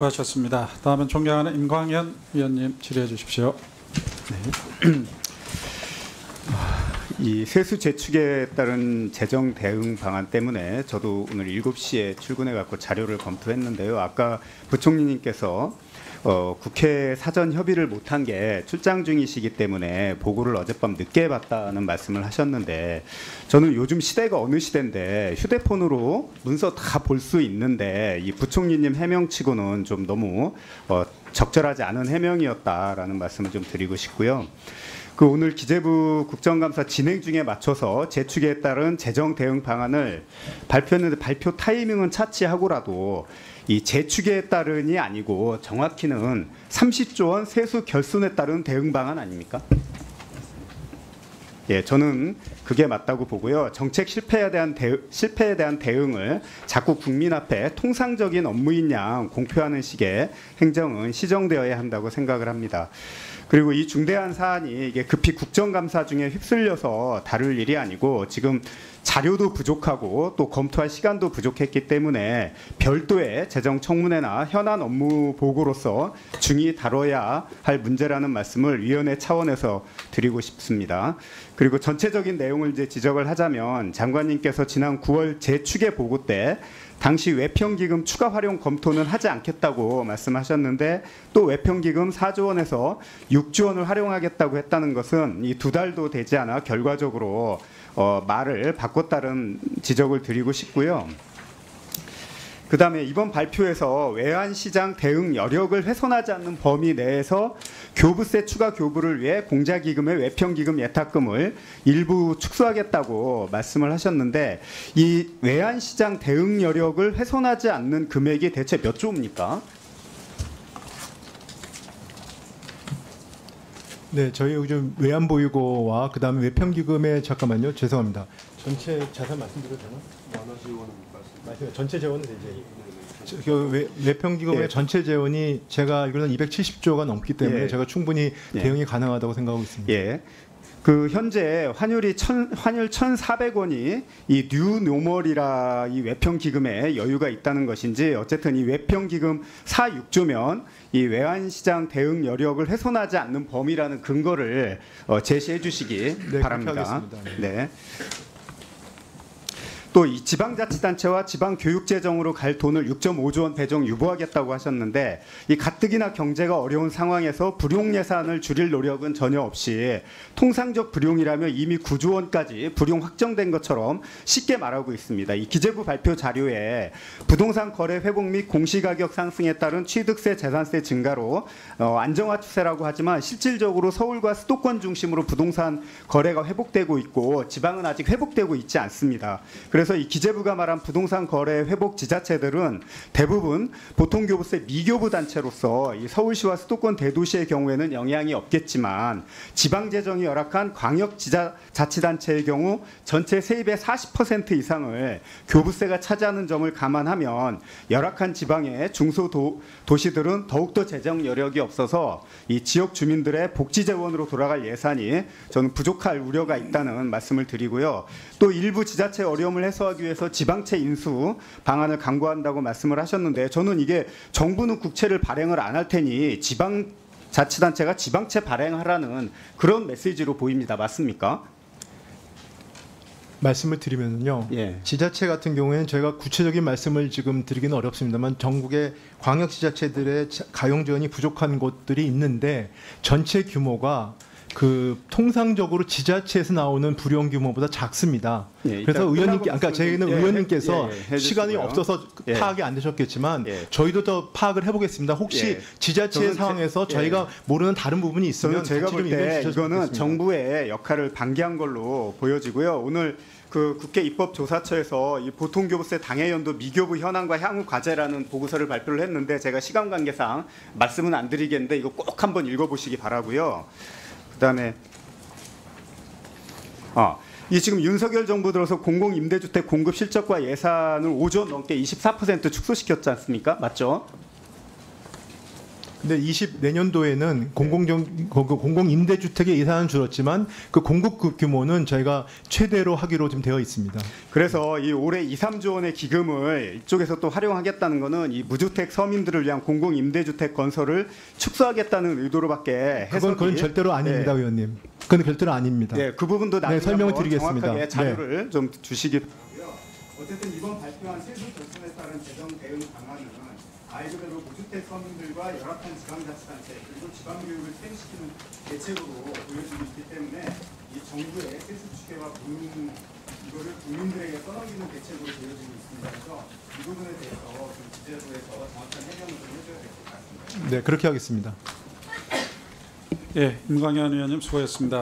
수고하셨습니다. 다음은 존경하는 임광현 위원님 질의해 주십시오. 네. 이 세수 재축에 따른 재정 대응 방안 때문에 저도 오늘 7시에 출근해 갖고 자료를 검토했는데요. 아까 부총리님께서 국회 사전 협의를 못한 게 출장 중이시기 때문에 보고를 어젯밤 늦게 받다는 말씀을 하셨는데, 저는 요즘 시대가 어느 시대인데 휴대폰으로 문서 다 볼 수 있는데 이 부총리님 해명치고는 좀 너무 적절하지 않은 해명이었다라는 말씀을 좀 드리고 싶고요. 오늘 기재부 국정감사 진행 중에 맞춰서 재축에 따른 재정 대응 방안을 발표했는데, 발표 타이밍은 차치하고라도 이 재축에 따른이 아니고 정확히는 30조 원 세수 결손에 따른 대응 방안 아닙니까? 예, 저는 그게 맞다고 보고요. 정책 실패에 대한 대응을 자꾸 국민 앞에 통상적인 업무인 양 공표하는 식의 행정은 시정되어야 한다고 생각을 합니다. 그리고 이 중대한 사안이 이게 급히 국정감사 중에 휩쓸려서 다룰 일이 아니고, 지금 자료도 부족하고 또 검토할 시간도 부족했기 때문에 별도의 재정청문회나 현안 업무 보고로서 중히 다뤄야 할 문제라는 말씀을 위원회 차원에서 드리고 싶습니다. 그리고 전체적인 내용을 이제 지적을 하자면, 장관님께서 지난 9월 재축의 보고 때 당시 외평기금 추가 활용 검토는 하지 않겠다고 말씀하셨는데, 또 외평기금 4조 원에서 6조 원을 활용하겠다고 했다는 것은 이 2달도 되지 않아 결과적으로 말을 바꿨다는 지적을 드리고 싶고요. 그다음에 이번 발표에서 외환시장 대응 여력을 훼손하지 않는 범위 내에서 교부세 추가 교부를 위해 공자기금의 외평기금 예탁금을 일부 축소하겠다고 말씀을 하셨는데, 이 외환시장 대응 여력을 훼손하지 않는 금액이 대체 몇 조입니까? 네, 저희 요즘 외환보유고와 그다음에 외평기금의, 잠깐만요, 죄송합니다. 전체 자산 말씀드려도 되나? 맞아요. 전체 재원은 이제 외평기금의 예. 전체 재원이 제가 알기로는 270조가 넘기 때문에 예. 제가 충분히 대응이 가능하다고 생각하고 있습니다. 예. 현재 환율 1,400원이 이 뉴노멀이라 이 외평기금에 여유가 있다는 것인지, 어쨌든 이 외평기금 4, 6조면 이 외환시장 대응 여력을 훼손하지 않는 범위라는 근거를 제시해 주시기 바랍니다. 네. 또 이 지방자치단체와 지방교육재정으로 갈 돈을 6.5조 원 배정 유보하겠다고 하셨는데, 이 가뜩이나 경제가 어려운 상황에서 불용 예산을 줄일 노력은 전혀 없이 통상적 불용이라면 이미 9조 원까지 불용 확정된 것처럼 쉽게 말하고 있습니다. 이 기재부 발표 자료에 부동산 거래 회복 및 공시가격 상승에 따른 취득세, 재산세 증가로 안정화 추세라고 하지만, 실질적으로 서울과 수도권 중심으로 부동산 거래가 회복되고 있고 지방은 아직 회복되고 있지 않습니다. 그래서 이 기재부가 말한 부동산 거래 회복 지자체들은 대부분 보통교부세 미교부 단체로서 이 서울시와 수도권 대도시의 경우에는 영향이 없겠지만, 지방재정이 열악한 광역자치단체의 경우 전체 세입의 40% 이상을 교부세가 차지하는 점을 감안하면 열악한 지방의 중소도시들은 더욱더 재정 여력이 없어서 이 지역 주민들의 복지재원으로 돌아갈 예산이 저는 부족할 우려가 있다는 말씀을 드리고요. 또 일부 지자체 어려움을 해소하기 위해서 지방채 인수 방안을 강구한다고 말씀을 하셨는데, 저는 이게 정부는 국채를 발행을 안 할 테니 지방자치단체가 지방채 발행하라는 그런 메시지로 보입니다. 맞습니까? 말씀을 드리면요, 예. 지자체 같은 경우에는 저희가 구체적인 말씀을 지금 드리기는 어렵습니다만, 전국의 광역지자체들의 가용 지원이 부족한 곳들이 있는데, 전체 규모가 통상적으로 지자체에서 나오는 불용 규모보다 작습니다. 예, 그래서 의원님께, 아까 저희는 의원님께서 시간이 해주시고요. 없어서 파악이 안 되셨겠지만, 저희도 더 파악을 해보겠습니다. 혹시 지자체 상황에서 저희가 모르는 다른 부분이 있으면 제가 볼 때 이거는 좋겠습니다. 정부의 역할을 방기한 걸로 보여지고요. 오늘 국회 입법조사처에서 이 보통교부세 당해연도 미교부 현황과 향후 과제라는 보고서를 발표를 했는데, 제가 시간 관계상 말씀은 안 드리겠는데 이거 꼭 한번 읽어보시기 바라고요. 그다음에 이 지금 윤석열 정부 들어서 공공임대주택 공급 실적과 예산을 5조 넘게 24% 축소시켰지 않습니까? 맞죠? 근데 내년도에는 공공임대주택의 예산은 줄었지만 그 공급 규모는 저희가 최대로 하기로 좀 되어 있습니다. 그래서 이 올해 2, 3조 원의 기금을 이쪽에서 또 활용하겠다는 것은 이 무주택 서민들을 위한 공공임대주택 건설을 축소하겠다는 의도로밖에 해석이 그건 절대로 아닙니다, 의원님. 그건 절대로 아닙니다. 네, 그 부분도 나중에 설명을 한번 드리겠습니다. 정확하게 자료를 좀 주시기 바라고요. 어쨌든 이번 발표한 세수 결손에 따른 재정 대응 방안은 말 그대로 무주택 서민들과 열악한 지방자치단체 그리고 지방교육을 퇴행시키는 대책으로 보여지고 있기 때문에 이 정부의 세수 추계와 이거를 국민들에게 떠넘기는 대책으로 보여지고 있습니다. 그래서 이 부분에 대해서 좀 지자부에서 정확한 해명을 좀 해줘야 될 것 같습니다. 네, 그렇게 하겠습니다. 예, 임광현 의원님 수고했습니다.